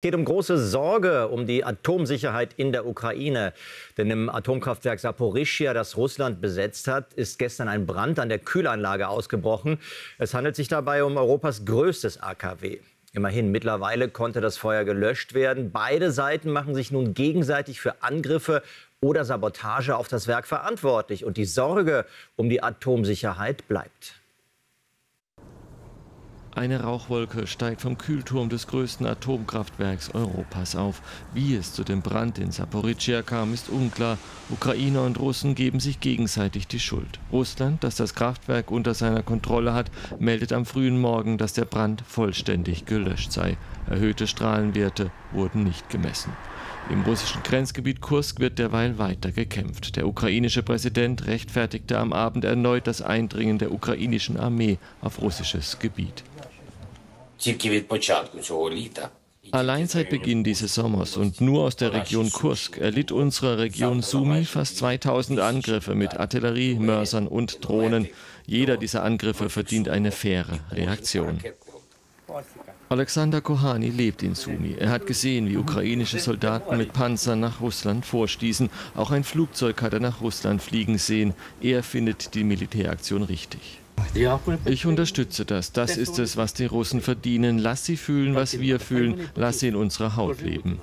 Es geht um große Sorge um die Atomsicherheit in der Ukraine. Denn im Atomkraftwerk Saporischschja, das Russland besetzt hat, ist gestern ein Brand an der Kühlanlage ausgebrochen. Es handelt sich dabei um Europas größtes AKW. Immerhin, mittlerweile konnte das Feuer gelöscht werden. Beide Seiten machen sich nun gegenseitig für Angriffe oder Sabotage auf das Werk verantwortlich. Und die Sorge um die Atomsicherheit bleibt. Eine Rauchwolke steigt vom Kühlturm des größten Atomkraftwerks Europas auf. Wie es zu dem Brand in Saporischschja kam, ist unklar. Ukrainer und Russen geben sich gegenseitig die Schuld. Russland, das das Kraftwerk unter seiner Kontrolle hat, meldet am frühen Morgen, dass der Brand vollständig gelöscht sei. Erhöhte Strahlenwerte wurden nicht gemessen. Im russischen Grenzgebiet Kursk wird derweil weiter gekämpft. Der ukrainische Präsident rechtfertigte am Abend erneut das Eindringen der ukrainischen Armee auf russisches Gebiet. Allein seit Beginn dieses Sommers und nur aus der Region Kursk erlitt unsere Region Sumy fast 2000 Angriffe mit Artillerie, Mörsern und Drohnen. Jeder dieser Angriffe verdient eine faire Reaktion. Alexander Kohani lebt in Sumy. Er hat gesehen, wie ukrainische Soldaten mit Panzern nach Russland vorstießen. Auch ein Flugzeug hat er nach Russland fliegen sehen. Er findet die Militäraktion richtig. Ich unterstütze das. Das ist es, was die Russen verdienen. Lass sie fühlen, was wir fühlen. Lass sie in unserer Haut leben.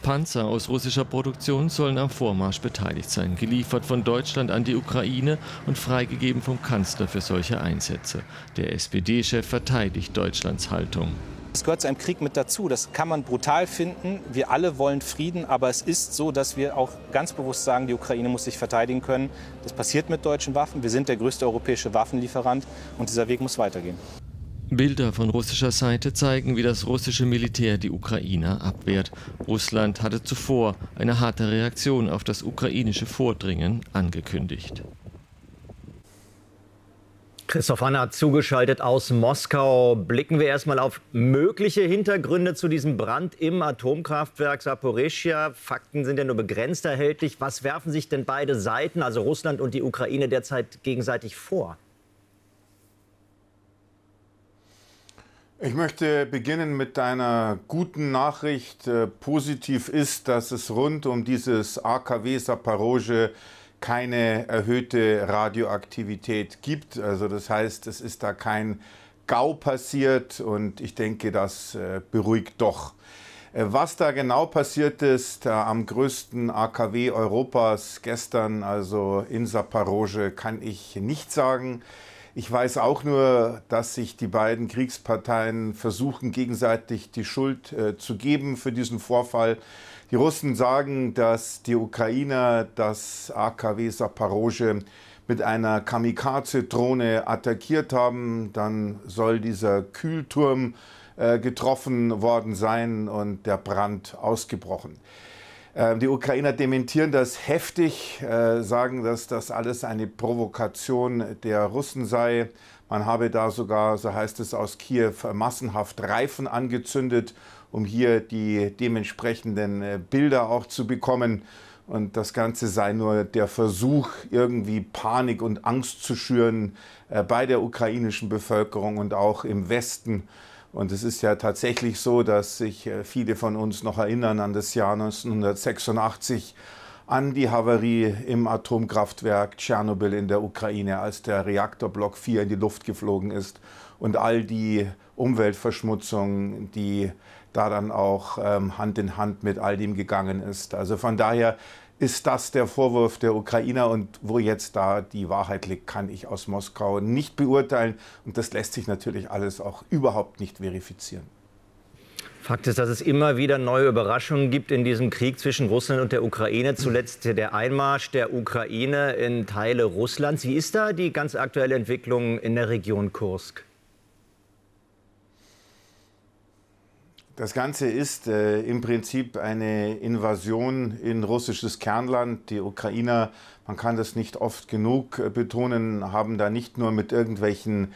Panzer aus russischer Produktion sollen am Vormarsch beteiligt sein, geliefert von Deutschland an die Ukraine und freigegeben vom Kanzler für solche Einsätze. Der SPD-Chef verteidigt Deutschlands Haltung. Es gehört zu einem Krieg mit dazu. Das kann man brutal finden. Wir alle wollen Frieden, aber es ist so, dass wir auch ganz bewusst sagen, die Ukraine muss sich verteidigen können. Das passiert mit deutschen Waffen. Wir sind der größte europäische Waffenlieferant und dieser Weg muss weitergehen. Bilder von russischer Seite zeigen, wie das russische Militär die Ukrainer abwehrt. Russland hatte zuvor eine harte Reaktion auf das ukrainische Vordringen angekündigt. Christoph Anna zugeschaltet aus Moskau. Blicken wir erstmal auf mögliche Hintergründe zu diesem Brand im Atomkraftwerk Saporischschja. Fakten sind ja nur begrenzt erhältlich. Was werfen sich denn beide Seiten, also Russland und die Ukraine, derzeit gegenseitig vor? Ich möchte beginnen mit einer guten Nachricht. Positiv ist, dass es rund um dieses AKW Saporischschja keine erhöhte Radioaktivität gibt. Also das heißt, es ist da kein GAU passiert und ich denke, das beruhigt doch. Was da genau passiert ist am größten AKW Europas gestern, also in Saporischschja, kann ich nicht sagen. Ich weiß auch nur, dass sich die beiden Kriegsparteien versuchen, gegenseitig die Schuld zu geben für diesen Vorfall. Die Russen sagen, dass die Ukrainer das AKW Saporischschja mit einer Kamikaze-Drohne attackiert haben. Dann soll dieser Kühlturm getroffen worden sein und der Brand ausgebrochen. Die Ukrainer dementieren das heftig, sagen, dass das alles eine Provokation der Russen sei. Man habe da sogar, so heißt es aus Kiew, massenhaft Reifen angezündet, um hier die dementsprechenden Bilder auch zu bekommen. Und das Ganze sei nur der Versuch, irgendwie Panik und Angst zu schüren bei der ukrainischen Bevölkerung und auch im Westen. Und es ist ja tatsächlich so, dass sich viele von uns noch erinnern an das Jahr 1986, an die Havarie im Atomkraftwerk Tschernobyl in der Ukraine, als der Reaktorblock 4 in die Luft geflogen ist und all die Umweltverschmutzung, die da dann auch Hand in Hand mit all dem gegangen ist. Also von daher ist das der Vorwurf der Ukrainer und wo jetzt da die Wahrheit liegt, kann ich aus Moskau nicht beurteilen und das lässt sich natürlich alles auch überhaupt nicht verifizieren. Fakt ist, dass es immer wieder neue Überraschungen gibt in diesem Krieg zwischen Russland und der Ukraine. Zuletzt der Einmarsch der Ukraine in Teile Russlands. Wie ist da die ganz aktuelle Entwicklung in der Region Kursk? Das Ganze ist im Prinzip eine Invasion in russisches Kernland. Die Ukrainer, man kann das nicht oft genug betonen, haben da nicht nur mit irgendwelchen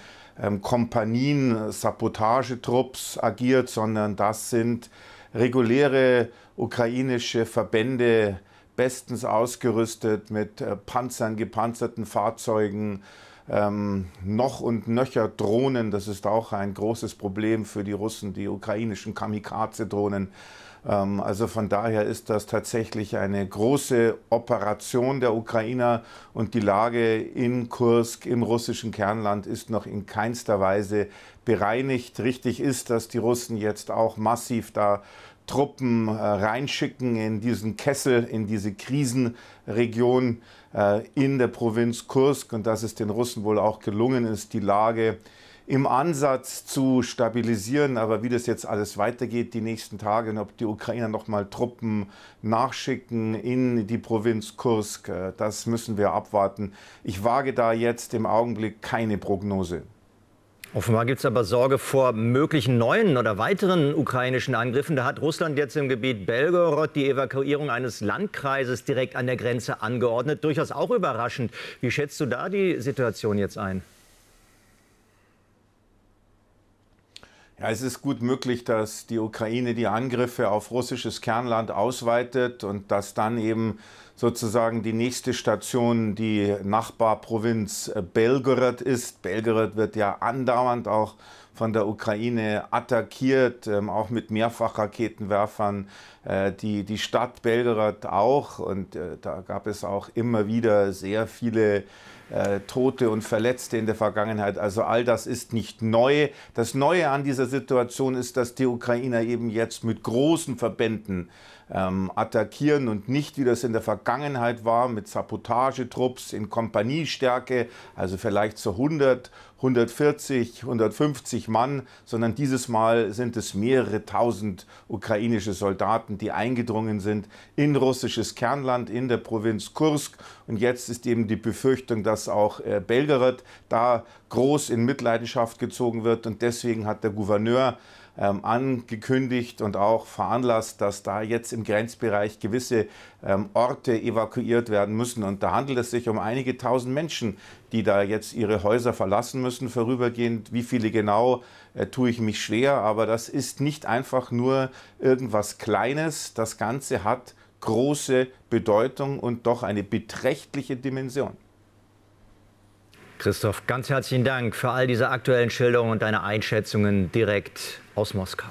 Kompanien, Sabotagetrupps agiert, sondern das sind reguläre ukrainische Verbände, bestens ausgerüstet mit Panzern, gepanzerten Fahrzeugen, noch und nöcher Drohnen. Das ist auch ein großes Problem für die Russen, die ukrainischen Kamikaze-Drohnen. Also von daher ist das tatsächlich eine große Operation der Ukrainer und die Lage in Kursk im russischen Kernland ist noch in keinster Weise bereinigt. Richtig ist, dass die Russen jetzt auch massiv da Truppen reinschicken in diesen Kessel, in diese Krisenregion in der Provinz Kursk und dass es den Russen wohl auch gelungen ist, die Lage im Ansatz zu stabilisieren. Aber wie das jetzt alles weitergeht die nächsten Tage und ob die Ukrainer noch mal Truppen nachschicken in die Provinz Kursk, das müssen wir abwarten. Ich wage da jetzt im Augenblick keine Prognose. Offenbar gibt es aber Sorge vor möglichen neuen oder weiteren ukrainischen Angriffen. Da hat Russland jetzt im Gebiet Belgorod die Evakuierung eines Landkreises direkt an der Grenze angeordnet. Durchaus auch überraschend. Wie schätzt du da die Situation jetzt ein? Ja, es ist gut möglich, dass die Ukraine die Angriffe auf russisches Kernland ausweitet und dass dann eben sozusagen die nächste Station die Nachbarprovinz Belgorod ist. Belgorod wird ja andauernd auch von der Ukraine attackiert, auch mit Mehrfachraketenwerfern. Die Stadt Belgorod auch. Und da gab es auch immer wieder sehr viele Tote und Verletzte in der Vergangenheit. Also all das ist nicht neu. Das Neue an dieser Situation ist, dass die Ukrainer eben jetzt mit großen Verbänden attackieren und nicht, wie das in der Vergangenheit war, mit Sabotagetrupps in Kompaniestärke, also vielleicht so 100, 140, 150 Mann, sondern dieses Mal sind es mehrere tausend ukrainische Soldaten, die eingedrungen sind in russisches Kernland, in der Provinz Kursk. Und jetzt ist eben die Befürchtung, dass auch Belgorod da groß in Mitleidenschaft gezogen wird. Und deswegen hat der Gouverneur angekündigt und auch veranlasst, dass da jetzt im Grenzbereich gewisse Orte evakuiert werden müssen. Und da handelt es sich um einige tausend Menschen, die da jetzt ihre Häuser verlassen müssen, vorübergehend. Wie viele genau, tue ich mich schwer. Aber das ist nicht einfach nur irgendwas Kleines. Das Ganze hat große Bedeutung und doch eine beträchtliche Dimension. Christoph, ganz herzlichen Dank für all diese aktuellen Schilderungen und deine Einschätzungen direkt aus Moskau.